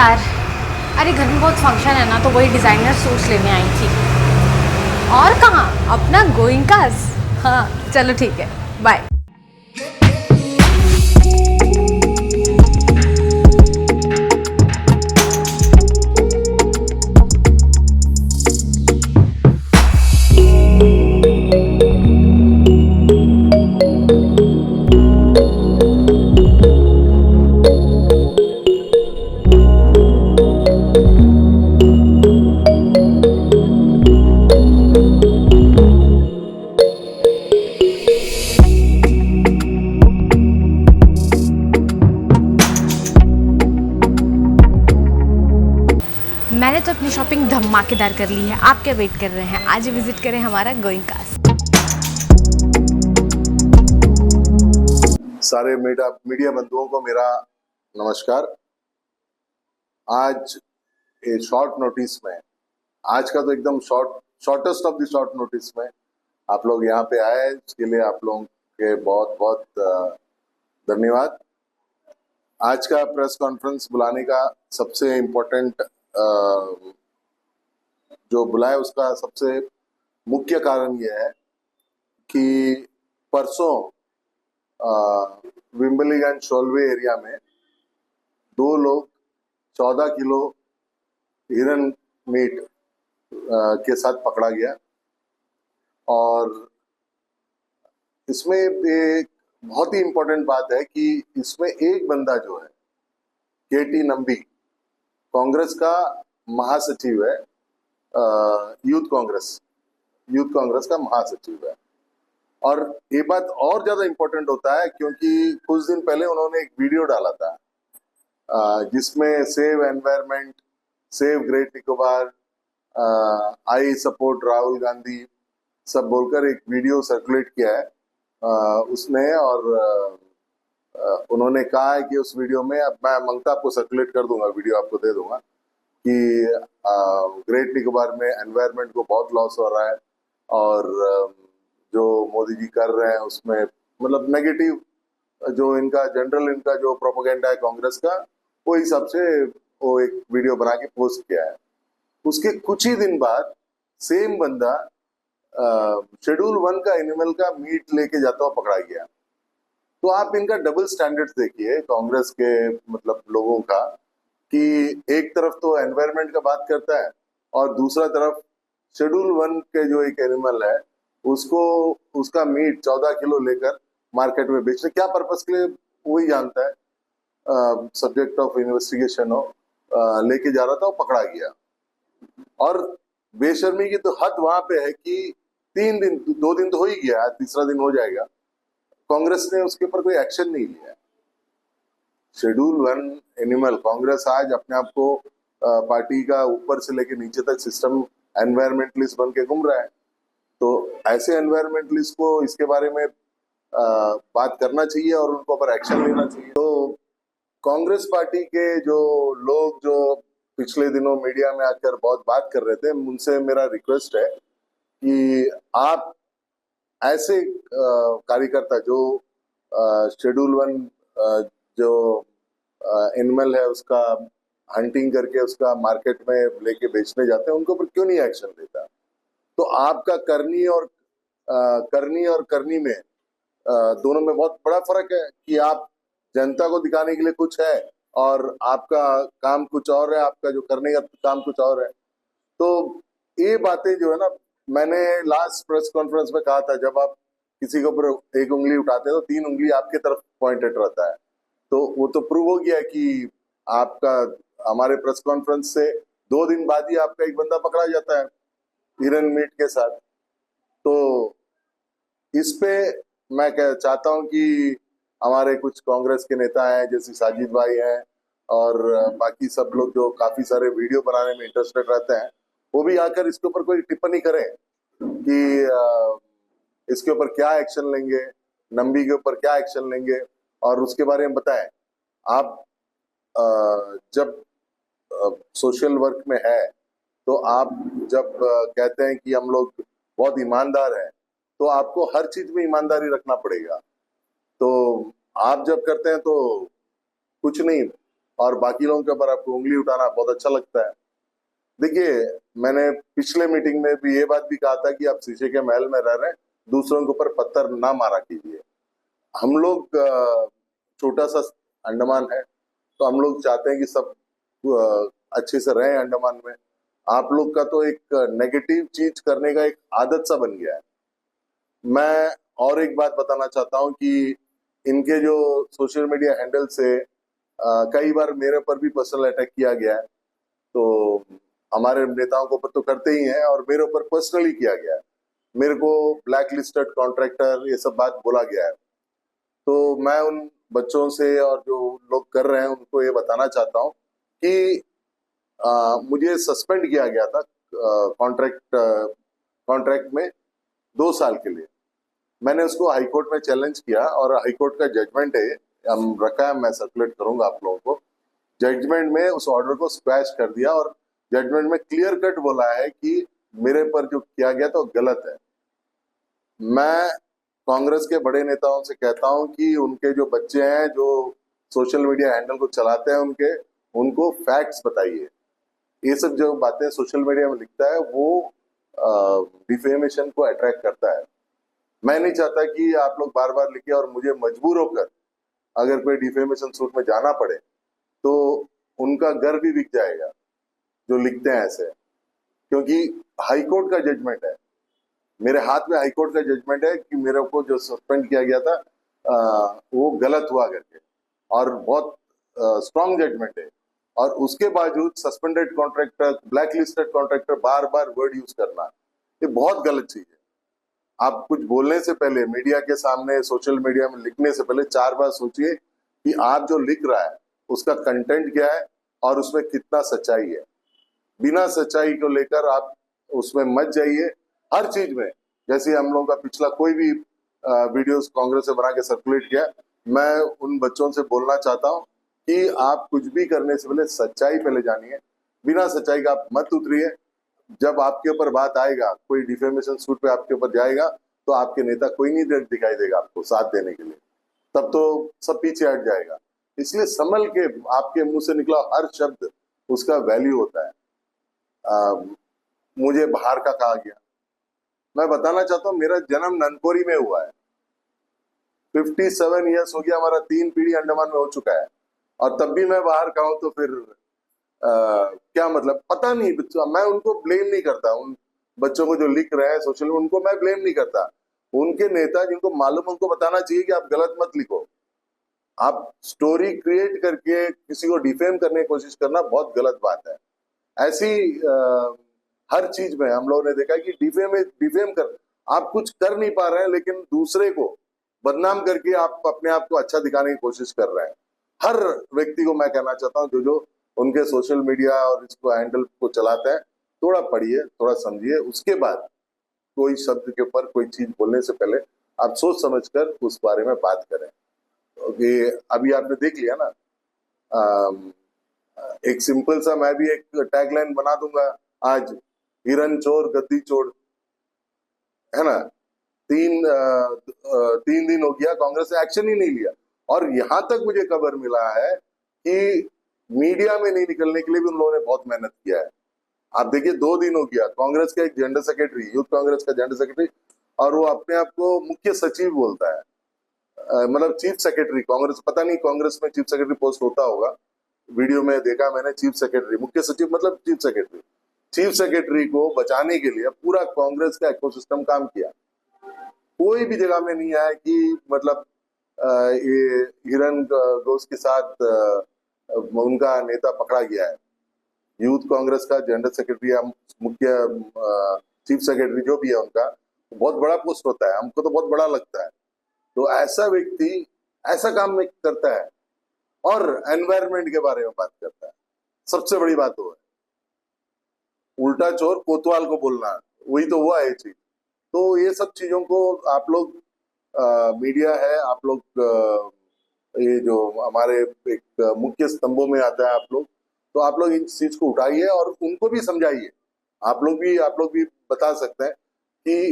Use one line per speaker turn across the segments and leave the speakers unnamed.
यार, अरे घर में बहुत फंक्शन है ना, तो वही डिज़ाइनर सूट्स लेने आई थी। और कहाँ, अपना गोइंकास। हाँ चलो ठीक है, बाय। मैंने तो अपनी शॉपिंग धमाकेदार कर ली है। आप क्या वेट कर रहे हैं? आज विजिट करें हमारा गोइंकास।
सारे मीडिया बंधुओं को मेरा नमस्कार। आज ये शॉर्ट नोटिस में, आज का तो एकदम shortest of the short notice में आप लोग यहाँ पे आए, उसके लिए आप लोगों के बहुत बहुत धन्यवाद। आज का प्रेस कॉन्फ्रेंस बुलाने का सबसे इम्पोर्टेंट जो बुलाए उसका सबसे मुख्य कारण यह है कि परसों विम्बलीगंज शोलवे एरिया में 2 लोग 14 किलो हिरन मीट के साथ पकड़ा गया। और इसमें एक बहुत ही इम्पोर्टेंट बात है कि इसमें एक बंदा जो है केटी नंबी, कांग्रेस का महासचिव है, यूथ कांग्रेस का महासचिव है। और ये बात और ज्यादा इम्पोर्टेंट होता है क्योंकि कुछ दिन पहले उन्होंने एक वीडियो डाला था जिसमें save environment, save great Nicobar, I support Rahul Gandhi सब बोलकर एक वीडियो सर्कुलेट किया है उसने। और उन्होंने कहा है कि उस वीडियो में, अब मैं मंगता आपको सर्कुलेट कर दूंगा, वीडियो आपको दे दूंगा, कि ग्रेट निकोबार में एनवायरनमेंट को बहुत लॉस हो रहा है और जो मोदी जी कर रहे हैं उसमें मतलब नेगेटिव जो इनका जो प्रोपेगेंडा है कांग्रेस का, वो हिसाब से वो एक वीडियो बना के पोस्ट किया है। उसके कुछ ही दिन बाद सेम बंदा शेड्यूल 1 का एनिमल का मीट लेके जाता हुआ पकड़ा गया। तो आप इनका डबल स्टैंडर्ड्स देखिए कांग्रेस के मतलब लोगों का, कि एक तरफ तो एनवायरनमेंट का बात करता है और दूसरा तरफ शेड्यूल 1 के जो एक एनिमल है उसको, उसका मीट 14 किलो लेकर मार्केट में बेचने, क्या पर्पस के लिए वही जानता है, सब्जेक्ट ऑफ इन्वेस्टिगेशन हो, लेके जा रहा था, वो पकड़ा गया। और बेशर्मी की तो हद वहां पे है कि 3 दिन, 2 दिन तो हो ही गया, तीसरा दिन हो जाएगा, कांग्रेस ने उसके ऊपर कोई एक्शन नहीं लिया। शेड्यूल 1 एनिमल, कांग्रेस आज अपने आप को पार्टी का ऊपर से लेके नीचे तक सिस्टम एनवायरमेंटलिस्ट बन के घूम रहा है। तो ऐसे एनवायरमेंटलिस्ट को इसके बारे में बात करना चाहिए और उनको ऊपर एक्शन लेना चाहिए। तो कांग्रेस पार्टी के जो लोग जो पिछले दिनों मीडिया में आकर बहुत बात कर रहे थे, उनसे मेरा रिक्वेस्ट है कि आप ऐसे कार्यकर्ता जो शेड्यूल 1 जो एनिमल है उसका हंटिंग करके उसका मार्केट में लेके बेचने जाते हैं, उनके ऊपर क्यों नहीं एक्शन लेता? तो आपका करनी और करनी में दोनों में बहुत बड़ा फर्क है कि आप जनता को दिखाने के लिए कुछ है और आपका काम कुछ और है, आपका जो करने का काम कुछ और है। तो ये बातें जो है ना, मैंने लास्ट प्रेस कॉन्फ्रेंस में कहा था, जब आप किसी के ऊपर एक उंगली उठाते हो तो 3 उंगली आपके तरफ पॉइंटेड रहता है। तो वो तो प्रूव हो गया कि आपका हमारे प्रेस कॉन्फ्रेंस से 2 दिन बाद ही आपका एक बंदा पकड़ा जाता है हिरन मीट के साथ। तो इस पे मैं चाहता हूं कि हमारे कुछ कांग्रेस के नेता हैं जैसे साजिद भाई हैं और बाकी सब लोग जो काफी सारे वीडियो बनाने में इंटरेस्टेड रहते हैं, वो भी आकर इसके ऊपर कोई टिप्पणी करें कि इसके ऊपर क्या एक्शन लेंगे, नंबी के ऊपर क्या एक्शन लेंगे और उसके बारे में बताएं। आप जब सोशल वर्क में है तो आप जब कहते हैं कि हम लोग बहुत ईमानदार हैं, तो आपको हर चीज में ईमानदारी रखना पड़ेगा। तो आप जब करते हैं तो कुछ नहीं, और बाकी लोगों के ऊपर आपको उंगली उठाना बहुत अच्छा लगता है। देखिए, मैंने पिछले मीटिंग में भी ये बात भी कहा था कि आप शीशे के महल में रह रहे हैं, दूसरों के ऊपर पत्थर ना मारा कीजिए। हम लोग छोटा सा अंडमान है, तो हम लोग चाहते हैं कि सब अच्छे से रहें अंडमान में। आप लोग का तो एक नेगेटिव चीज करने का एक आदत सा बन गया है। मैं और एक बात बताना चाहता हूं कि इनके जो सोशल मीडिया हैंडल से कई बार मेरे पर भी पर्सनल अटैक किया गया है। तो हमारे नेताओं को ऊपर तो करते ही हैं, और मेरे ऊपर पर्सनली किया गया है। मेरे को ब्लैक लिस्टेड कॉन्ट्रैक्टर ये सब बात बोला गया है। तो मैं उन बच्चों से और जो लोग कर रहे हैं उनको ये बताना चाहता हूँ कि मुझे सस्पेंड किया गया था कॉन्ट्रैक्ट में 2 साल के लिए। मैंने उसको हाई कोर्ट में चैलेंज किया, और हाई कोर्ट का जजमेंट है, हम रखा है, मैं सर्कुलेट करूंगा आप लोगों को। जजमेंट में उस ऑर्डर को स्क्वैश कर दिया, और जजमेंट में क्लियर कट बोला है कि मेरे पर जो किया गया था वो गलत है। मैं कांग्रेस के बड़े नेताओं से कहता हूं कि उनके जो बच्चे हैं जो सोशल मीडिया हैंडल को चलाते हैं उनको फैक्ट्स बताइए। ये सब जो बातें सोशल मीडिया में लिखता है वो डिफेमेशन को अट्रैक्ट करता है। मैं नहीं चाहता कि आप लोग बार बार लिखे और मुझे मजबूर होकर अगर कोई डिफेमेशन सूट में जाना पड़े तो उनका घर भी बिक जाएगा जो लिखते हैं ऐसे। क्योंकि हाई कोर्ट का जजमेंट है, मेरे हाथ में हाई कोर्ट का जजमेंट है कि मेरे को जो सस्पेंड किया गया था वो गलत हुआ करके, और बहुत स्ट्रॉन्ग जजमेंट है। और उसके बावजूद suspended contractor, black listed contractor बार बार वर्ड यूज करना, ये बहुत गलत चीज है। आप कुछ बोलने से पहले, मीडिया के सामने, सोशल मीडिया में लिखने से पहले 4 बार सोचिए कि आप जो लिख रहा है उसका कंटेंट क्या है और उसमें कितना सच्चाई है। बिना सच्चाई को लेकर आप उसमें मत जाइए हर चीज में। जैसे हम लोगों का पिछला कोई भी वीडियोस कांग्रेस से बना के सर्कुलेट किया, मैं उन बच्चों से बोलना चाहता हूं कि आप कुछ भी करने से पहले सच्चाई पहले जानिए, बिना सच्चाई का आप मत उतरिए। जब आपके ऊपर बात आएगा, कोई डिफेमेशन सूट पे आपके ऊपर जाएगा, तो आपके नेता कोई नहीं दिखाई देगा आपको साथ देने के लिए, तब तो सब पीछे हट जाएगा। इसलिए संभल के, आपके मुंह से निकला हर शब्द उसका वैल्यू होता है। मुझे बाहर का कहा गया, मैं बताना चाहता हूँ मेरा जन्म ननकोरी में हुआ है। 57 ईयर्स हो गया, हमारा 3 पीढ़ी अंडमान में हो चुका है, और तब भी मैं बाहर का हूं। तो फिर क्या मतलब, पता नहीं। मैं उनको ब्लेम नहीं करता, उन बच्चों को जो लिख रहे हैं सोशल में, उनको मैं ब्लेम नहीं करता। उनके नेता जिनको मालूम, उनको बताना चाहिए कि आप गलत मत लिखो। आप स्टोरी क्रिएट करके किसी को डिफेम करने की कोशिश करना बहुत गलत बात है। ऐसी हर चीज में हम लोगों ने देखा कि डिफेम कर, आप कुछ कर नहीं पा रहे हैं लेकिन दूसरे को बदनाम करके आप अपने आप को अच्छा दिखाने की कोशिश कर रहे हैं। हर व्यक्ति को मैं कहना चाहता हूँ जो उनके सोशल मीडिया और इसको हैंडल को चलाते हैं, थोड़ा पढ़िए, थोड़ा समझिए, उसके बाद कोई शब्द के ऊपर कोई चीज बोलने से पहले आप सोच समझकर उस बारे में बात करें। क्योंकि अभी आपने देख लिया ना, एक सिंपल सा मैं भी एक टैगलाइन बना दूंगा आज, हिरन चोर गद्दी चोर, है ना। 3 दिन हो गया, कांग्रेस ने एक्शन ही नहीं लिया। और यहां तक मुझे खबर मिला है कि मीडिया में नहीं निकलने के लिए भी उन लोगों ने बहुत मेहनत किया है। आप देखिए 2 दिन हो गया, कांग्रेस का एक जनरल सेक्रेटरी, यूथ कांग्रेस का जनरल सेक्रेटरी, और वो अपने आप को मुख्य सचिव बोलता है, मतलब चीफ सेक्रेटरी कांग्रेस। पता नहीं कांग्रेस में चीफ सेक्रेटरी पोस्ट होता होगा, वीडियो में देखा मैंने, चीफ सेक्रेटरी, मुख्य सचिव मतलब चीफ सेक्रेटरी। चीफ सेक्रेटरी को बचाने के लिए पूरा कांग्रेस का इकोसिस्टम काम किया। कोई भी जगह में नहीं आया कि मतलब ये हिरन घोष के साथ उनका नेता पकड़ा गया है। यूथ कांग्रेस का जनरल सेक्रेटरी, मुख्य चीफ सेक्रेटरी जो भी है उनका, बहुत बड़ा पोस्ट होता है, हमको तो बहुत बड़ा लगता है। तो ऐसा व्यक्ति ऐसा काम में करता है और एनवायरमेंट के बारे में बात करता है। सबसे बड़ी बात वो है, उल्टा चोर कोतवाल को बोलना, वही तो हुआ है चीज। तो ये सब चीजों को आप लोग, मीडिया है, आप लोग ये जो हमारे एक मुख्य स्तंभों में आता है आप लोग, तो आप लोग इस चीज को उठाइए और उनको भी समझाइए। आप लोग भी बता सकते हैं कि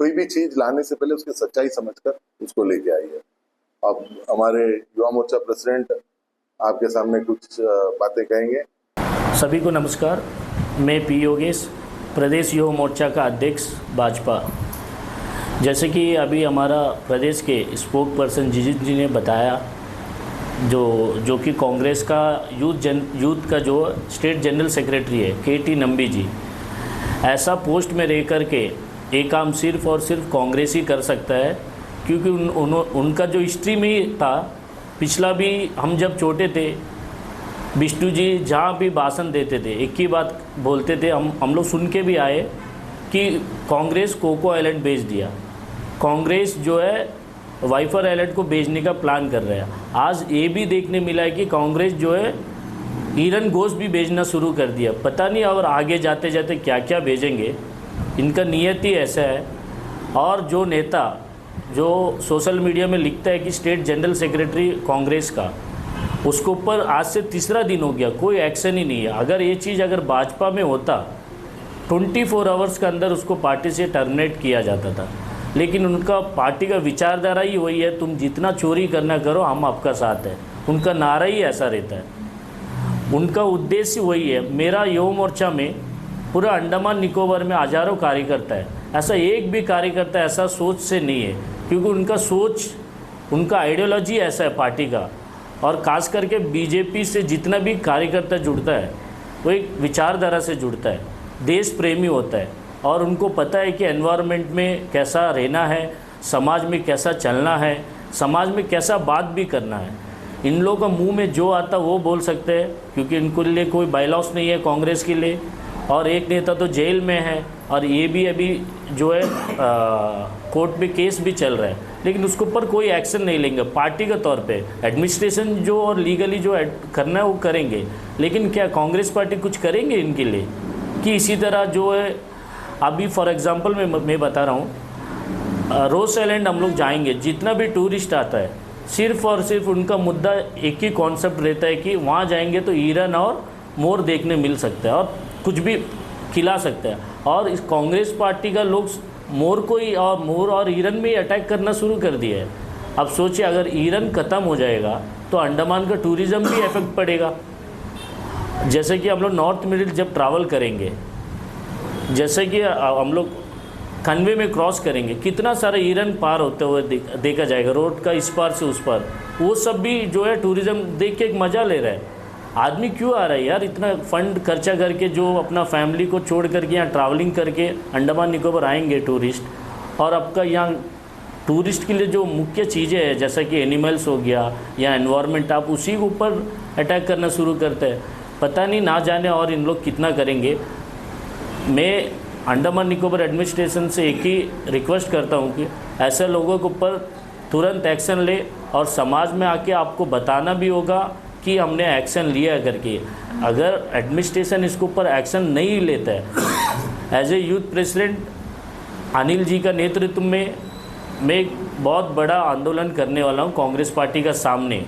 कोई भी चीज लाने से पहले उसकी सच्चाई समझकर उसको लेके आइए। अब हमारे युवा मोर्चा प्रेसिडेंट आपके सामने कुछ बातें कहेंगे।
सभी को नमस्कार। मैं पी योगेश, प्रदेश युवा मोर्चा का अध्यक्ष भाजपा। जैसे कि अभी हमारा प्रदेश के स्पोक पर्सन जिजित जी ने बताया, जो कि कांग्रेस का यूथ का जो स्टेट जनरल सेक्रेटरी है केटी नंबी जी, ऐसा पोस्ट में रह कर के एक काम सिर्फ और सिर्फ कांग्रेस ही कर सकता है, क्योंकि उनका जो हिस्ट्री में ही था। पिछला भी हम जब छोटे थे, विष्णु जी जहाँ भी भाषण देते थे एक ही बात बोलते थे, हम लोग सुन के भी आए कि कांग्रेस कोको आइलैंड बेच दिया, कांग्रेस जो है वाइफर आइलैंड को बेचने का प्लान कर रहा है। आज ये भी देखने मिला है कि कांग्रेस जो है ईरन गोश्त भी बेचना शुरू कर दिया। पता नहीं और आगे जाते जाते क्या क्या भेजेंगे, इनका नियत ही ऐसा है। और जो नेता जो सोशल मीडिया में लिखता है कि स्टेट जनरल सेक्रेटरी कांग्रेस का, उसके ऊपर आज से तीसरा दिन हो गया, कोई एक्शन ही नहीं है। अगर ये चीज़ अगर भाजपा में होता 24 आवर्स के अंदर उसको पार्टी से टर्मिनेट किया जाता था, लेकिन उनका पार्टी का विचारधारा ही वही है, तुम जितना चोरी करना करो हम आपका साथ है। उनका नारा ही ऐसा रहता है, उनका उद्देश्य वही है। मेरा युवा मोर्चा में पूरा अंडमान निकोबार में हजारों कार्यकर्ता है, ऐसा एक भी कार्यकर्ता ऐसा सोच से नहीं है, क्योंकि उनका सोच, उनका आइडियोलॉजी ऐसा है पार्टी का। और खास करके बीजेपी से जितना भी कार्यकर्ता जुड़ता है वो एक विचारधारा से जुड़ता है, देश प्रेमी होता है, और उनको पता है कि एनवायरनमेंट में कैसा रहना है, समाज में कैसा चलना है, समाज में कैसा बात भी करना है। इन लोगों का मुंह में जो आता वो बोल सकते हैं, क्योंकि इनको लिए कोई बायलॉस नहीं है कांग्रेस के लिए। और एक नेता तो जेल में है, और ये भी अभी जो है कोर्ट में केस भी चल रहा है, लेकिन उसके ऊपर कोई एक्शन नहीं लेंगे पार्टी के तौर पे। एडमिनिस्ट्रेशन जो और लीगली जो करना है वो करेंगे, लेकिन क्या कांग्रेस पार्टी कुछ करेंगे इनके लिए? कि इसी तरह जो है अभी फॉर एग्जांपल मैं बता रहा हूँ, रोज आइलैंड हम लोग जाएंगे, जितना भी टूरिस्ट आता है सिर्फ और सिर्फ उनका मुद्दा एक ही कॉन्सेप्ट रहता है कि वहाँ जाएंगे तो हिरन और मोर देखने मिल सकता है और कुछ भी खिला सकता है। और इस कांग्रेस पार्टी का लोग मोर और हिरन में ही अटैक करना शुरू कर दिया है। अब सोचिए, अगर हिरन ख़त्म हो जाएगा तो अंडमान का टूरिज़्म भी इफेक्ट पड़ेगा। जैसे कि हम लोग नॉर्थ मिडिल जब ट्रैवल करेंगे, जैसे कि हम लोग कन्वे में क्रॉस करेंगे, कितना सारा हिरन पार होते हुए देखा जाएगा, रोड का इस पार से उस पार। वो सब भी जो है टूरिज़्म देख के एक मज़ा ले रहा है। आदमी क्यों आ रहा है यार इतना फंड खर्चा करके, जो अपना फैमिली को छोड़ करके यहाँ ट्रैवलिंग करके अंडमान निकोबार आएंगे टूरिस्ट, और आपका यहाँ टूरिस्ट के लिए जो मुख्य चीज़ें हैं जैसा कि एनिमल्स हो गया या एनवायरनमेंट, आप उसी के ऊपर अटैक करना शुरू करते हैं। पता नहीं ना जाने और इन लोग कितना करेंगे। मैं अंडमान निकोबार एडमिनिस्ट्रेशन से एक ही रिक्वेस्ट करता हूँ कि ऐसे लोगों के ऊपर तुरंत एक्शन ले, और समाज में आके आपको बताना भी होगा कि हमने एक्शन लिया करके। अगर एडमिनिस्ट्रेशन इसके ऊपर एक्शन नहीं लेता है, as a youth president Anil ji का नेतृत्व में मैं एक बहुत बड़ा आंदोलन करने वाला हूँ कांग्रेस पार्टी का सामने,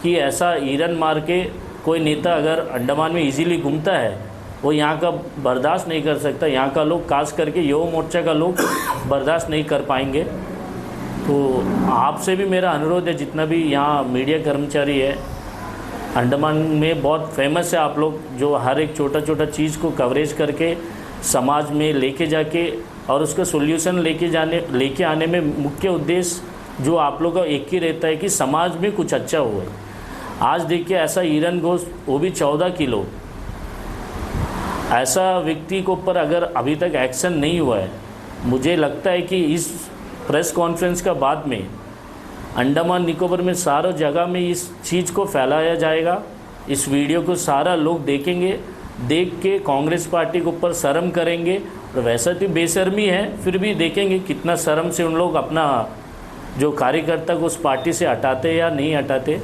कि ऐसा हिरन मार के कोई नेता अगर अंडमान में इजीली घूमता है वो यहाँ का बर्दाश्त नहीं कर सकता। यहाँ का लोग, खास करके युवा मोर्चा का लोग बर्दाश्त नहीं कर पाएंगे। तो आपसे भी मेरा अनुरोध है, जितना भी यहाँ मीडिया कर्मचारी है, अंडमान में बहुत फेमस है आप लोग, जो हर एक छोटा छोटा चीज़ को कवरेज करके समाज में लेके जाके और उसका सोल्यूशन लेके आने में मुख्य उद्देश्य जो आप लोगों का एक ही रहता है कि समाज में कुछ अच्छा हुआ। आज देखिए, ऐसा हिरन गोश्त, वो भी 14 किलो, ऐसा व्यक्ति के ऊपर अगर अभी तक एक्शन नहीं हुआ है, मुझे लगता है कि इस प्रेस कॉन्फ्रेंस का बाद में अंडमान निकोबार में सारों जगह में इस चीज़ को फैलाया जाएगा। इस वीडियो को सारा लोग देखेंगे, देख के कांग्रेस पार्टी के ऊपर शर्म करेंगे। और वैसा तो बेशर्मी है, फिर भी देखेंगे कितना शर्म से उन लोग अपना जो कार्यकर्ता को उस पार्टी से हटाते या नहीं हटाते।